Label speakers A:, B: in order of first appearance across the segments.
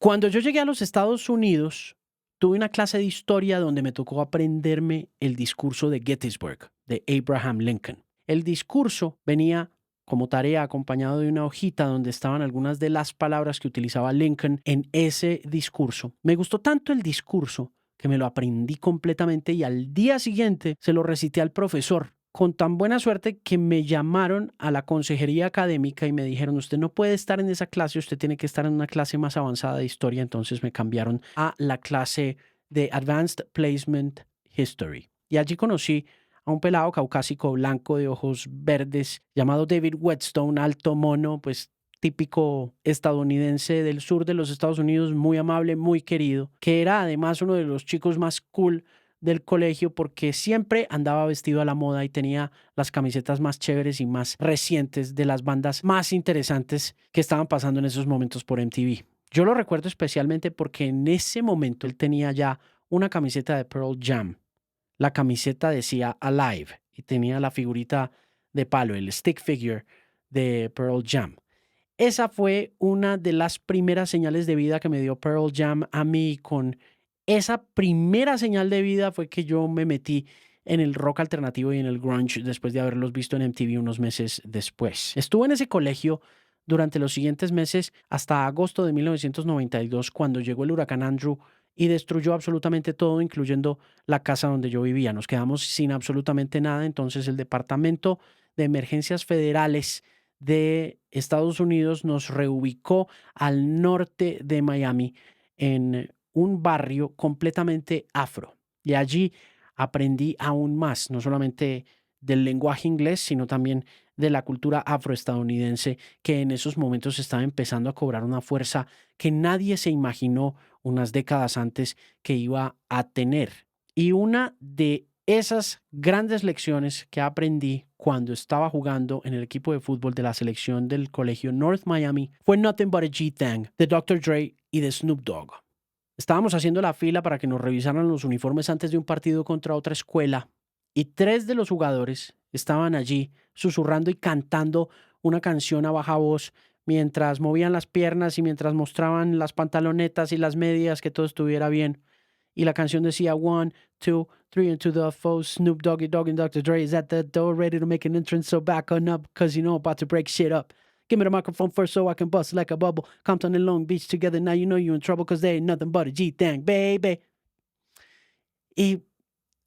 A: Cuando yo llegué a los Estados Unidos, tuve una clase de historia donde me tocó aprenderme el discurso de Gettysburg, de Abraham Lincoln. El discurso venía como tarea acompañado de una hojita donde estaban algunas de las palabras que utilizaba Lincoln en ese discurso. Me gustó tanto el discurso que me lo aprendí completamente y al día siguiente se lo recité al profesor, con tan buena suerte que me llamaron a la consejería académica y me dijeron: usted no puede estar en esa clase, usted tiene que estar en una clase más avanzada de historia. Entonces me cambiaron a la clase de Advanced Placement History. Y allí conocí a un pelado caucásico blanco de ojos verdes llamado David Whetstone, alto, mono, pues típico estadounidense del sur de los Estados Unidos, muy amable, muy querido, que era además uno de los chicos más cool del colegio porque siempre andaba vestido a la moda y tenía las camisetas más chéveres y más recientes de las bandas más interesantes que estaban pasando en esos momentos por MTV. Yo lo recuerdo especialmente porque en ese momento él tenía ya una camiseta de Pearl Jam. La camiseta decía Alive y tenía la figurita de palo, el stick figure de Pearl Jam. Esa fue una de las primeras señales de vida que me dio Pearl Jam a mí. Con esa primera señal de vida fue que yo me metí en el rock alternativo y en el grunge después de haberlos visto en MTV unos meses después. Estuve en ese colegio durante los siguientes meses hasta agosto de 1992, cuando llegó el huracán Andrew y destruyó absolutamente todo, incluyendo la casa donde yo vivía. Nos quedamos sin absolutamente nada. Entonces el Departamento de Emergencias Federales de Estados Unidos nos reubicó al norte de Miami en un barrio completamente afro. Y allí aprendí aún más, no solamente del lenguaje inglés, sino también de la cultura afroestadounidense, que en esos momentos estaba empezando a cobrar una fuerza que nadie se imaginó unas décadas antes que iba a tener. Y una de esas grandes lecciones que aprendí cuando estaba jugando en el equipo de fútbol de la selección del colegio North Miami fue Nothing But a G-Thang de Dr. Dre y de Snoop Dogg. Estábamos haciendo la fila para que nos revisaran los uniformes antes de un partido contra otra escuela y 3 de los jugadores estaban allí susurrando y cantando una canción a baja voz mientras movían las piernas y mientras mostraban las pantalonetas y las medias, que todo estuviera bien. Y la canción decía: 1, 2, 3 into the foe, Snoop Doggy Dogg and Dr. Dre is at the door, ready to make an entrance, so back on up, cause you know about to break shit up. Give me the microphone first so I can bust like a bubble. Compton and Long Beach together, now you know you in trouble, cause they ain't nothing but a G-Thang, baby. Y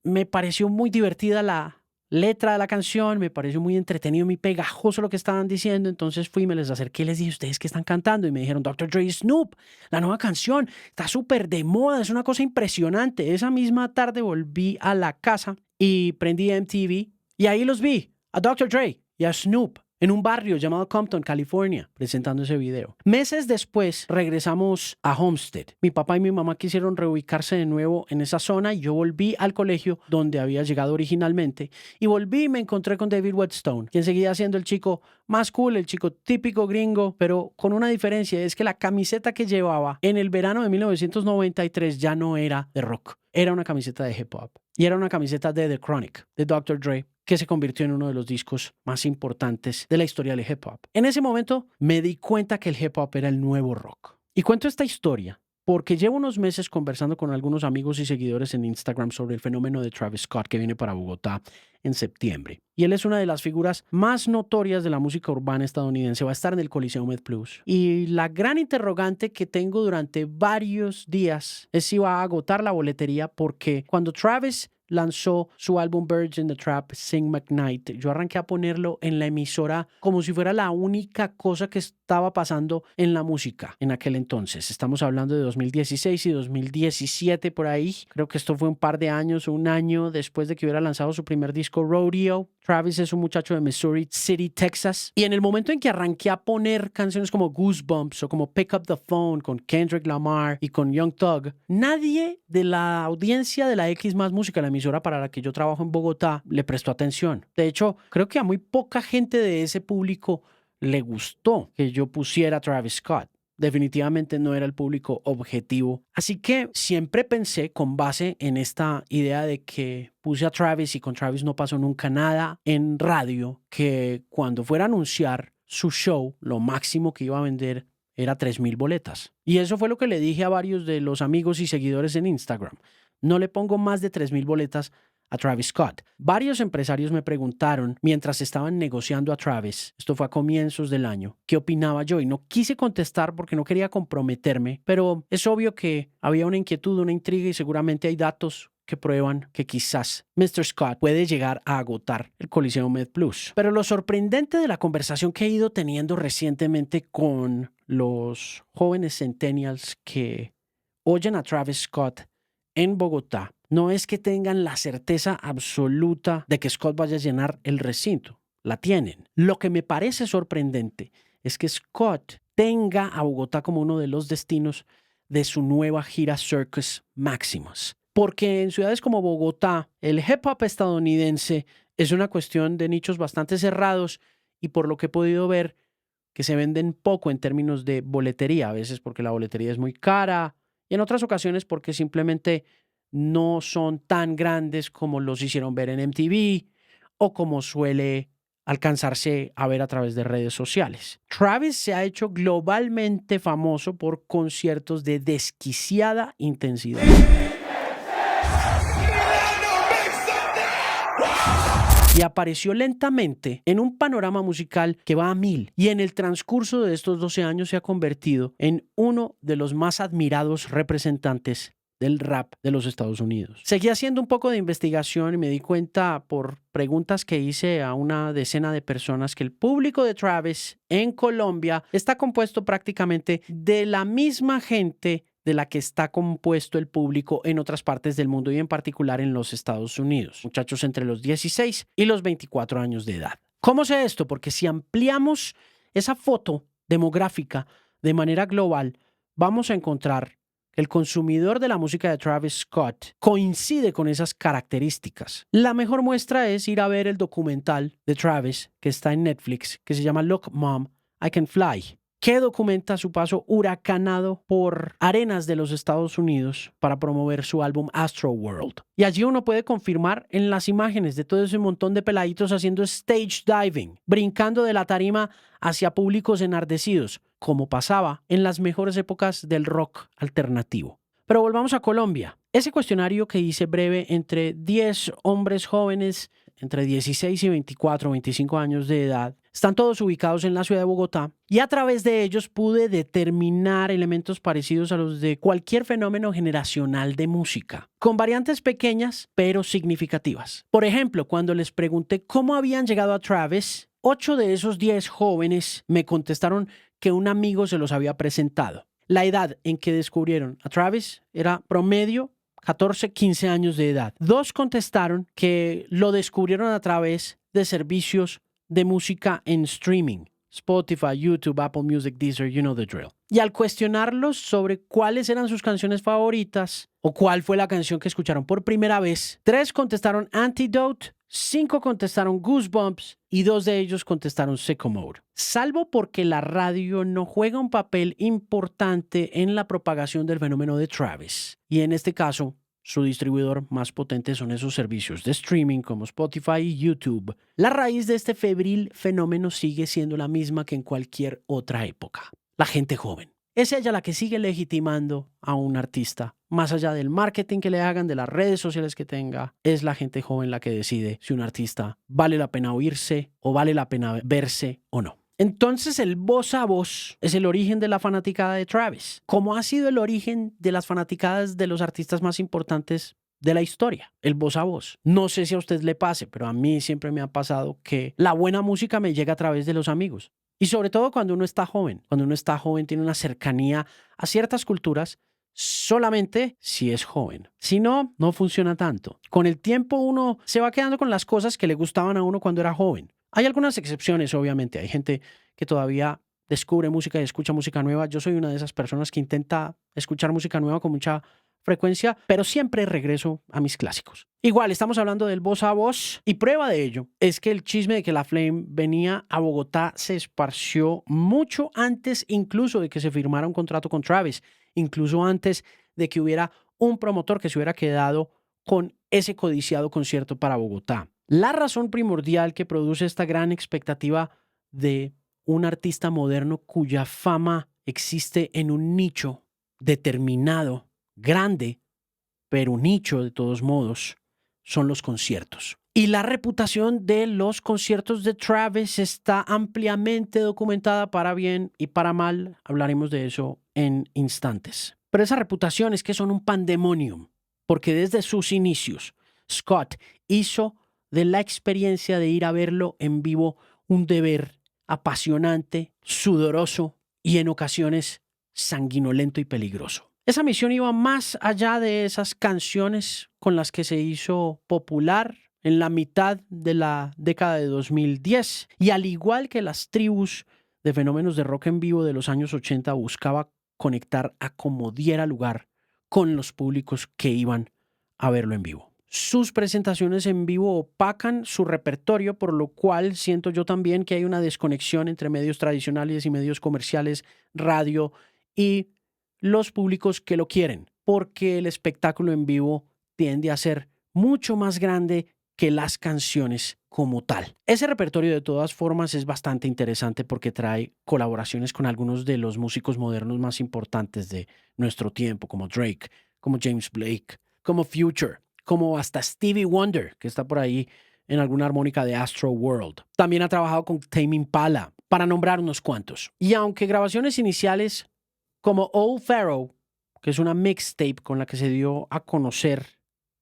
A: me pareció muy divertida la letra de la canción, me pareció muy entretenido, muy pegajoso lo que estaban diciendo. Entonces fui, me les acerqué y les dije: ¿ustedes qué están cantando? Y me dijeron: Dr. Dre y Snoop, la nueva canción, está súper de moda, es una cosa impresionante. Esa misma tarde volví a la casa y prendí MTV y ahí los vi, a Dr. Dre y a Snoop, en un barrio llamado Compton, California, presentando ese video. Meses después regresamos a Homestead. Mi papá y mi mamá quisieron reubicarse de nuevo en esa zona y yo volví al colegio donde había llegado originalmente. Y volví y me encontré con David Whetstone, quien seguía siendo el chico más cool, el chico típico gringo, pero con una diferencia: es que la camiseta que llevaba en el verano de 1993 ya no era de rock. Era una camiseta de hip hop. Y era una camiseta de The Chronic, de Dr. Dre, que se convirtió en uno de los discos más importantes de la historia del hip hop. En ese momento me di cuenta que el hip hop era el nuevo rock. Y cuento esta historia porque llevo unos meses conversando con algunos amigos y seguidores en Instagram sobre el fenómeno de Travis Scott, que viene para Bogotá en septiembre. Y él es una de las figuras más notorias de la música urbana estadounidense. Va a estar en el Coliseo MedPlus. Y la gran interrogante que tengo durante varios días es si va a agotar la boletería, porque cuando Travis lanzó su álbum Birds in the Trap, Sing McKnight, yo arranqué a ponerlo en la emisora como si fuera la única cosa que estaba pasando en la música en aquel entonces. Estamos hablando de 2016 y 2017 por ahí. Creo que esto fue un par de años o un año después de que hubiera lanzado su primer disco, Rodeo. Travis es un muchacho de Missouri City, Texas. Y en el momento en que arranqué a poner canciones como Goosebumps o como Pick Up the Phone con Kendrick Lamar y con Young Thug, nadie de la audiencia de la X Más Música, la emisora para la que yo trabajo en Bogotá, le prestó atención. De hecho, creo que a muy poca gente de ese público le gustó que yo pusiera a Travis Scott. Definitivamente no era el público objetivo. Así que siempre pensé, con base en esta idea de que puse a Travis y con Travis no pasó nunca nada en radio, que cuando fuera a anunciar su show, lo máximo que iba a vender era 3,000 boletas. Y eso fue lo que le dije a varios de los amigos y seguidores en Instagram. No le pongo más de 3,000 boletas a Travis Scott. Varios empresarios me preguntaron mientras estaban negociando a Travis, esto fue a comienzos del año, qué opinaba yo, y no quise contestar porque no quería comprometerme, pero es obvio que había una inquietud, una intriga y seguramente hay datos que prueban que quizás Mr. Scott puede llegar a agotar el Coliseo MedPlus. Pero lo sorprendente de la conversación que he ido teniendo recientemente con los jóvenes centennials que oyen a Travis Scott en Bogotá no es que tengan la certeza absoluta de que Scott vaya a llenar el recinto. La tienen. Lo que me parece sorprendente es que Scott tenga a Bogotá como uno de los destinos de su nueva gira Circus Maximus. Porque en ciudades como Bogotá, el hip hop estadounidense es una cuestión de nichos bastante cerrados y por lo que he podido ver, que se venden poco en términos de boletería, a veces porque la boletería es muy cara y en otras ocasiones porque simplemente no son tan grandes como los hicieron ver en MTV o como suele alcanzarse a ver a través de redes sociales. Travis se ha hecho globalmente famoso por conciertos de desquiciada intensidad. Y apareció lentamente en un panorama musical que va a 1000 y en el transcurso de estos 12 años se ha convertido en uno de los más admirados representantes del rap de los Estados Unidos. Seguí haciendo un poco de investigación y me di cuenta por preguntas que hice a una decena de personas que el público de Travis en Colombia está compuesto prácticamente de la misma gente de la que está compuesto el público en otras partes del mundo y en particular en los Estados Unidos. Muchachos entre los 16 y los 24 años de edad. ¿Cómo sé esto? Porque si ampliamos esa foto demográfica de manera global, vamos a encontrar que el consumidor de la música de Travis Scott coincide con esas características. La mejor muestra es ir a ver el documental de Travis que está en Netflix, que se llama Look Mom, I Can Fly, que documenta su paso huracanado por arenas de los Estados Unidos para promover su álbum Astroworld. Y allí uno puede confirmar en las imágenes de todo ese montón de peladitos haciendo stage diving, brincando de la tarima hacia públicos enardecidos, como pasaba en las mejores épocas del rock alternativo. Pero volvamos a Colombia. Ese cuestionario que hice breve entre 10 hombres jóvenes entre 16 y 24 o 25 años de edad, están todos ubicados en la ciudad de Bogotá y a través de ellos pude determinar elementos parecidos a los de cualquier fenómeno generacional de música, con variantes pequeñas pero significativas. Por ejemplo, cuando les pregunté cómo habían llegado a Travis, 8 de esos 10 jóvenes me contestaron que un amigo se los había presentado. La edad en que descubrieron a Travis era promedio 14, 15 años de edad. 2 contestaron que lo descubrieron a través de servicios de música en streaming. Spotify, YouTube, Apple Music, Deezer, you know the drill. Y al cuestionarlos sobre cuáles eran sus canciones favoritas o cuál fue la canción que escucharon por primera vez, 3 contestaron Antidote, 5 contestaron Goosebumps y 2 de ellos contestaron Sicko Mode. Salvo porque la radio no juega un papel importante en la propagación del fenómeno de Travis. Y en este caso, su distribuidor más potente son esos servicios de streaming como Spotify y YouTube. La raíz de este febril fenómeno sigue siendo la misma que en cualquier otra época. La gente joven. Es ella la que sigue legitimando a un artista. Más allá del marketing que le hagan, de las redes sociales que tenga, es la gente joven la que decide si un artista vale la pena oírse o vale la pena verse o no. Entonces el voz a voz es el origen de la fanaticada de Travis, como ha sido el origen de las fanaticadas de los artistas más importantes de la historia, el voz a voz. No sé si a usted le pase, pero a mí siempre me ha pasado que la buena música me llega a través de los amigos. Y sobre todo cuando uno está joven. Cuando uno está joven tiene una cercanía a ciertas culturas solamente si es joven. Si no, no funciona tanto. Con el tiempo uno se va quedando con las cosas que le gustaban a uno cuando era joven. Hay algunas excepciones, obviamente. Hay gente que todavía descubre música y escucha música nueva. Yo soy una de esas personas que intenta escuchar música nueva con mucha frecuencia, pero siempre regreso a mis clásicos. Igual, estamos hablando del voz a voz y prueba de ello es que el chisme de que La Flame venía a Bogotá se esparció mucho antes incluso de que se firmara un contrato con Travis, incluso antes de que hubiera un promotor que se hubiera quedado con ese codiciado concierto para Bogotá. La razón primordial que produce esta gran expectativa de un artista moderno cuya fama existe en un nicho determinado, grande, pero un nicho de todos modos, son los conciertos. Y la reputación de los conciertos de Travis está ampliamente documentada para bien y para mal. Hablaremos de eso en instantes. Pero esa reputación es que son un pandemonium, porque desde sus inicios, Scott hizo de la experiencia de ir a verlo en vivo un deber apasionante, sudoroso y en ocasiones sanguinolento y peligroso. Esa misión iba más allá de esas canciones con las que se hizo popular en la mitad de la década de 2010 y al igual que las tribus de fenómenos de rock en vivo de los años 80 buscaba conectar a como diera lugar con los públicos que iban a verlo en vivo. Sus presentaciones en vivo opacan su repertorio, por lo cual siento yo también que hay una desconexión entre medios tradicionales y medios comerciales, radio y los públicos que lo quieren, porque el espectáculo en vivo tiende a ser mucho más grande que las canciones como tal. Ese repertorio de todas formas es bastante interesante porque trae colaboraciones con algunos de los músicos modernos más importantes de nuestro tiempo, como Drake, como James Blake, como Future, como hasta Stevie Wonder, que está por ahí en alguna armónica de Astro World. También ha trabajado con Tame Impala, para nombrar unos cuantos. Y aunque grabaciones iniciales como Old Pharaoh, que es una mixtape con la que se dio a conocer,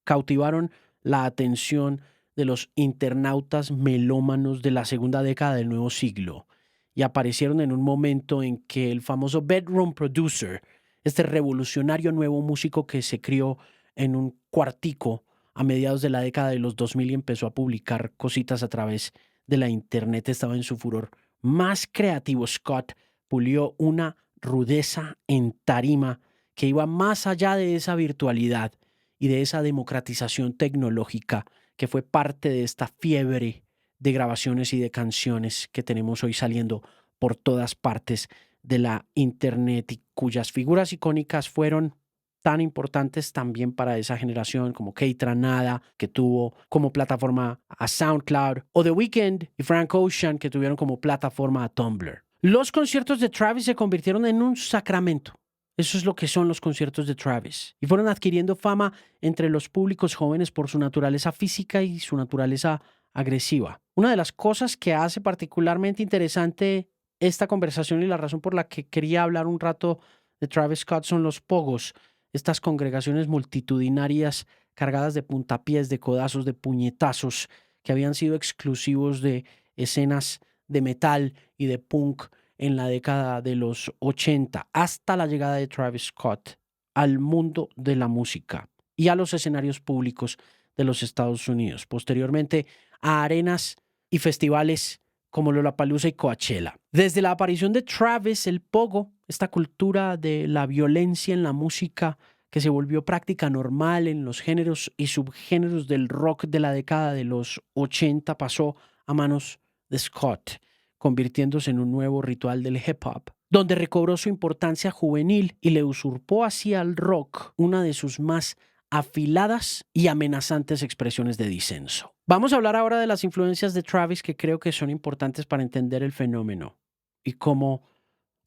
A: cautivaron la atención de los internautas melómanos de la segunda década del nuevo siglo y aparecieron en un momento en que el famoso bedroom producer, este revolucionario nuevo músico que se crió en un cuartico a mediados de la década de los 2000 y empezó a publicar cositas a través de la internet, estaba en su furor más creativo. Scott pulió una rudeza en tarima que iba más allá de esa virtualidad y de esa democratización tecnológica que fue parte de esta fiebre de grabaciones y de canciones que tenemos hoy saliendo por todas partes de la internet y cuyas figuras icónicas fueron tan importantes también para esa generación como Keith Ranada, que tuvo como plataforma a SoundCloud, o The Weeknd y Frank Ocean, que tuvieron como plataforma a Tumblr. Los conciertos de Travis se convirtieron en un sacramento. Eso es lo que son los conciertos de Travis. Y fueron adquiriendo fama entre los públicos jóvenes por su naturaleza física y su naturaleza agresiva. Una de las cosas que hace particularmente interesante esta conversación y la razón por la que quería hablar un rato de Travis Scott son los pogos, estas congregaciones multitudinarias cargadas de puntapiés, de codazos, de puñetazos, que habían sido exclusivos de escenas de metal y de punk en la década de los 80, hasta la llegada de Travis Scott al mundo de la música y a los escenarios públicos de los Estados Unidos. Posteriormente a arenas y festivales como Lollapalooza y Coachella. Desde la aparición de Travis, el pogo, esta cultura de la violencia en la música que se volvió práctica normal en los géneros y subgéneros del rock de la década de los 80, pasó a manos de Scott, convirtiéndose en un nuevo ritual del hip hop, donde recobró su importancia juvenil y le usurpó así al rock una de sus más afiladas y amenazantes expresiones de disenso. Vamos a hablar ahora de las influencias de Travis que creo que son importantes para entender el fenómeno y cómo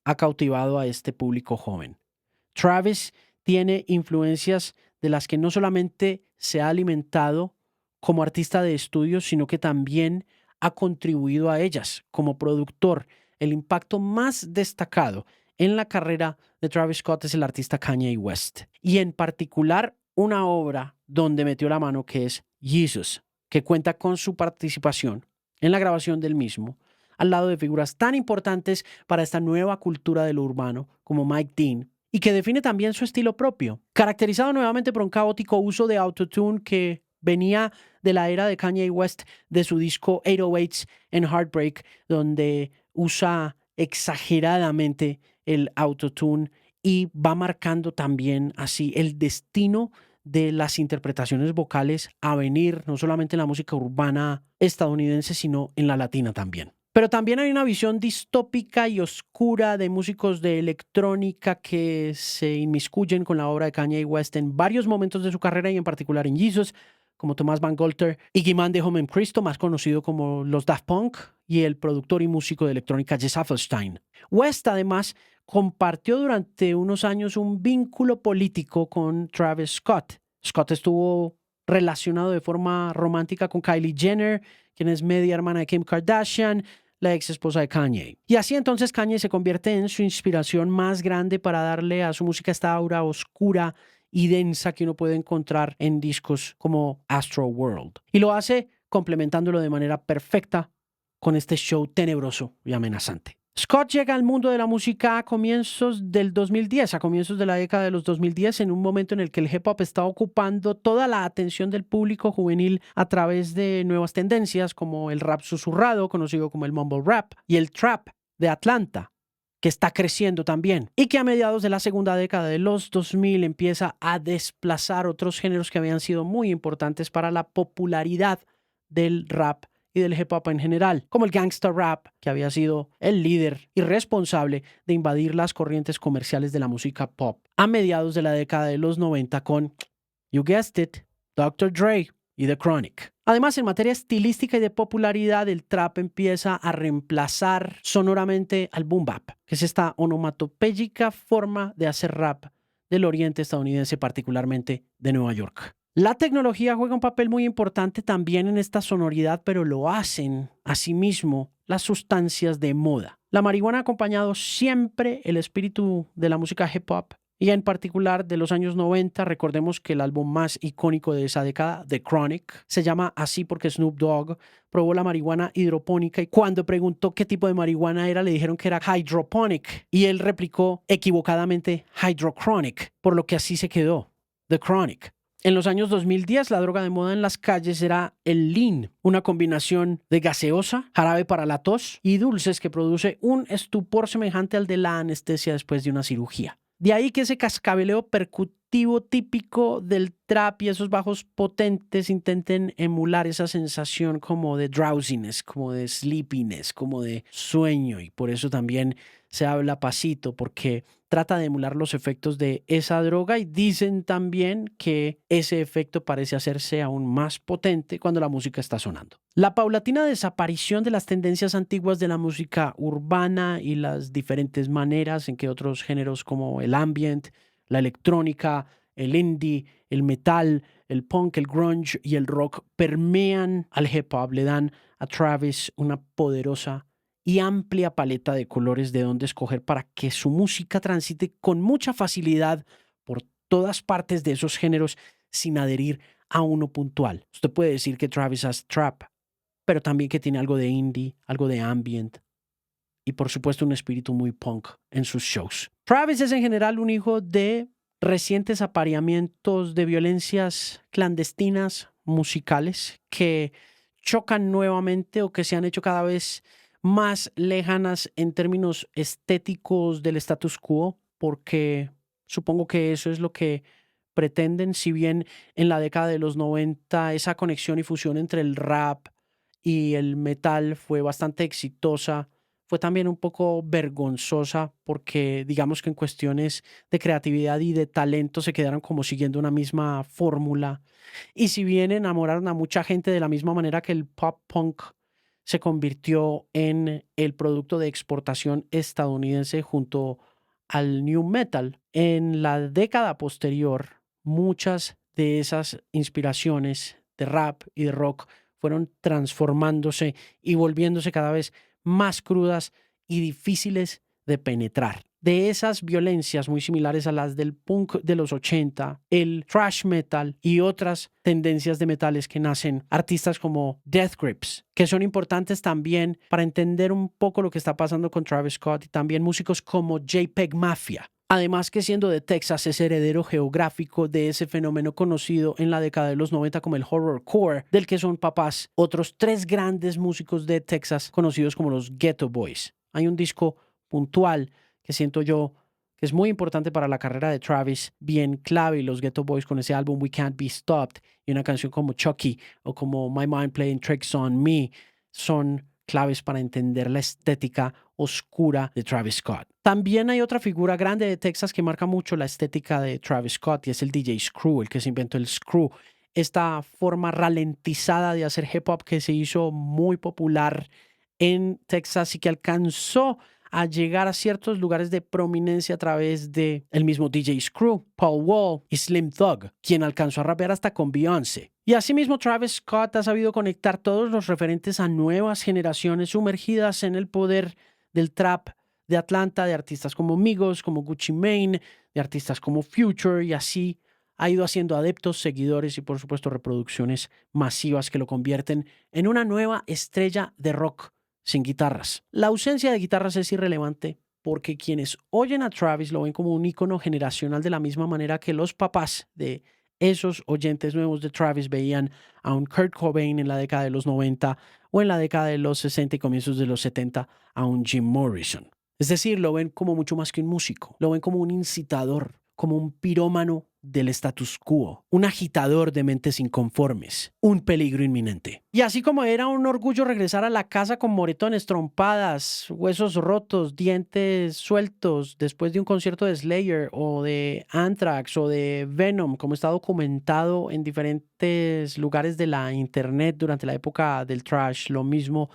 A: ha cautivado a este público joven. Travis tiene influencias de las que no solamente se ha alimentado como artista de estudio, sino que también ha contribuido a ellas como productor. El impacto más destacado en la carrera de Travis Scott es el artista Kanye West, y en particular una obra donde metió la mano que es Jesus, que cuenta con su participación en la grabación del mismo, al lado de figuras tan importantes para esta nueva cultura de lo urbano como Mike Dean, y que define también su estilo propio, caracterizado nuevamente por un caótico uso de autotune que venía de la era de Kanye West, de su disco 808s and Heartbreak, donde usa exageradamente el autotune y va marcando también así el destino de las interpretaciones vocales a venir, no solamente en la música urbana estadounidense, sino en la latina también. Pero también hay una visión distópica y oscura de músicos de electrónica que se inmiscuyen con la obra de Kanye West en varios momentos de su carrera y en particular en Jesus, como Thomas Van Golter, Iggy Man de Home Cristo, más conocido como los Daft Punk, y el productor y músico de electrónica Jess Affelstein. West, además, compartió durante unos años un vínculo político con Travis Scott. Scott estuvo relacionado de forma romántica con Kylie Jenner, quien es media hermana de Kim Kardashian, la ex esposa de Kanye. Y así entonces Kanye se convierte en su inspiración más grande para darle a su música esta aura oscura y densa que uno puede encontrar en discos como Astro World. Y lo hace complementándolo de manera perfecta con este show tenebroso y amenazante. Scott llega al mundo de la música a comienzos del 2010, a comienzos de la década de los 2010, en un momento en el que el hip hop está ocupando toda la atención del público juvenil a través de nuevas tendencias como el rap susurrado, conocido como el mumble rap, y el trap de Atlanta, que está creciendo también, y que a mediados de la segunda década de los 2000 empieza a desplazar otros géneros que habían sido muy importantes para la popularidad del rap y del hip hop en general, como el gangsta rap, que había sido el líder y responsable de invadir las corrientes comerciales de la música pop a mediados de la década de los 90 con, you guessed it, Dr. Dre y The Chronic. Además, en materia estilística y de popularidad, el trap empieza a reemplazar sonoramente al boom bap, que es esta onomatopéyica forma de hacer rap del oriente estadounidense, particularmente de Nueva York. La tecnología juega un papel muy importante también en esta sonoridad, pero lo hacen asimismo las sustancias de moda. La marihuana ha acompañado siempre el espíritu de la música hip hop y en particular de los años 90. Recordemos que el álbum más icónico de esa década, The Chronic, se llama así porque Snoop Dogg probó la marihuana hidropónica y cuando preguntó qué tipo de marihuana era le dijeron que era hydroponic y él replicó equivocadamente hydrochronic, por lo que así se quedó, The Chronic. En los años 2010, la droga de moda en las calles era el lean, una combinación de gaseosa, jarabe para la tos y dulces que produce un estupor semejante al de la anestesia después de una cirugía. De ahí que ese cascabeleo percutivo típico del trap y esos bajos potentes intenten emular esa sensación como de drowsiness, como de sleepiness, como de sueño, y por eso también se habla pasito, porque trata de emular los efectos de esa droga y dicen también que ese efecto parece hacerse aún más potente cuando la música está sonando. La paulatina desaparición de las tendencias antiguas de la música urbana y las diferentes maneras en que otros géneros como el ambient, la electrónica, el indie, el metal, el punk, el grunge y el rock permean al hip hop, le dan a Travis una poderosa y amplia paleta de colores de donde escoger para que su música transite con mucha facilidad por todas partes de esos géneros sin adherir a uno puntual. Usted puede decir que Travis hace trap, pero también que tiene algo de indie, algo de ambient y por supuesto un espíritu muy punk en sus shows. Travis es en general un hijo de recientes apareamientos de violencias clandestinas musicales que chocan nuevamente o que se han hecho cada vez más lejanas en términos estéticos del status quo, porque supongo que eso es lo que pretenden, si bien en la década de los 90 esa conexión y fusión entre el rap y el metal fue bastante exitosa, fue también un poco vergonzosa porque digamos que en cuestiones de creatividad y de talento se quedaron como siguiendo una misma fórmula. Y si bien enamoraron a mucha gente de la misma manera que el pop punk se convirtió en el producto de exportación estadounidense junto al new metal, en la década posterior muchas de esas inspiraciones de rap y de rock fueron transformándose y volviéndose cada vez más crudas y difíciles de penetrar. De esas violencias muy similares a las del punk de los 80, el thrash metal y otras tendencias de metales que nacen artistas como Death Grips, que son importantes también para entender un poco lo que está pasando con Travis Scott, y también músicos como JPEG Mafia. Además que siendo de Texas es heredero geográfico de ese fenómeno conocido en la década de los 90 como el horrorcore, del que son papás otros tres grandes músicos de Texas conocidos como los Geto Boys. Hay un disco puntual que siento yo que es muy importante para la carrera de Travis, bien clave, y los Geto Boys con ese álbum We Can't Be Stopped y una canción como Chucky o como My Mind Playing Tricks on Me son claves para entender la estética oscura de Travis Scott. También hay otra figura grande de Texas que marca mucho la estética de Travis Scott y es el DJ Screw, el que se inventó el screw, esta forma ralentizada de hacer hip hop que se hizo muy popular en Texas y que alcanzó a llegar a ciertos lugares de prominencia a través de el mismo DJ Screw, Paul Wall y Slim Thug, quien alcanzó a rapear hasta con Beyoncé. Y asimismo Travis Scott ha sabido conectar todos los referentes a nuevas generaciones sumergidas en el poder del trap de Atlanta, de artistas como Migos, como Gucci Mane, de artistas como Future, y así ha ido haciendo adeptos, seguidores y por supuesto reproducciones masivas que lo convierten en una nueva estrella de rock sin guitarras. La ausencia de guitarras es irrelevante porque quienes oyen a Travis lo ven como un ícono generacional de la misma manera que los papás de esos oyentes nuevos de Travis veían a un Kurt Cobain en la década de los 90 o en la década de los 60 y comienzos de los 70 a un Jim Morrison. Es decir, lo ven como mucho más que un músico, lo ven como un incitador, como un pirómano del status quo, un agitador de mentes inconformes, un peligro inminente. Y así como era un orgullo regresar a la casa con moretones, trompadas, huesos rotos, dientes sueltos después de un concierto de Slayer o de Anthrax o de Venom, como está documentado en diferentes lugares de la internet durante la época del thrash, lo mismo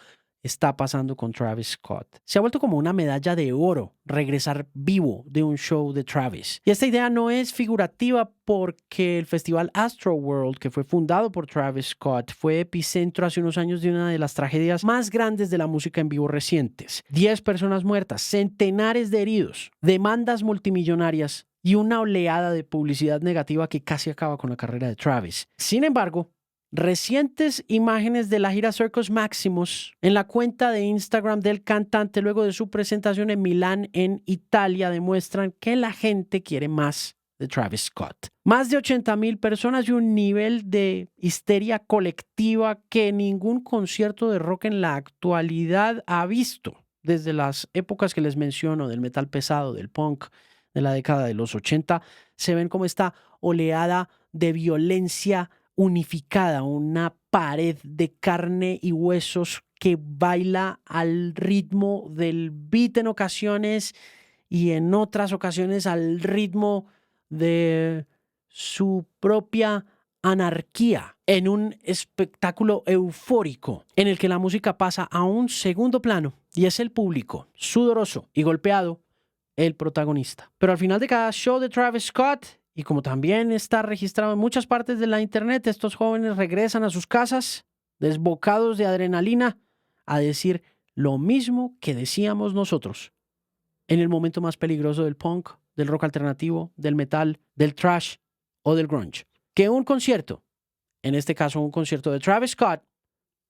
A: está pasando con Travis Scott. Se ha vuelto como una medalla de oro regresar vivo de un show de Travis. Y esta idea no es figurativa porque el festival Astroworld, que fue fundado por Travis Scott, fue epicentro hace unos años de una de las tragedias más grandes de la música en vivo recientes. 10 personas muertas, centenares de heridos, demandas multimillonarias y una oleada de publicidad negativa que casi acaba con la carrera de Travis. Sin embargo, recientes imágenes de la gira Circus Maximus en la cuenta de Instagram del cantante luego de su presentación en Milán, en Italia, demuestran que la gente quiere más de Travis Scott. Más de 80,000 personas y un nivel de histeria colectiva que ningún concierto de rock en la actualidad ha visto desde las épocas que les menciono, del metal pesado, del punk, de la década de los 80. Se ven como esta oleada de violencia unificada, una pared de carne y huesos que baila al ritmo del beat en ocasiones y en otras ocasiones al ritmo de su propia anarquía, en un espectáculo eufórico en el que la música pasa a un segundo plano y es el público, sudoroso y golpeado, el protagonista. Pero al final de cada show de Travis Scott, y como también está registrado en muchas partes de la internet, estos jóvenes regresan a sus casas desbocados de adrenalina a decir lo mismo que decíamos nosotros en el momento más peligroso del punk, del rock alternativo, del metal, del thrash o del grunge. Que un concierto, en este caso un concierto de Travis Scott,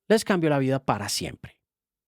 A: les cambió la vida para siempre.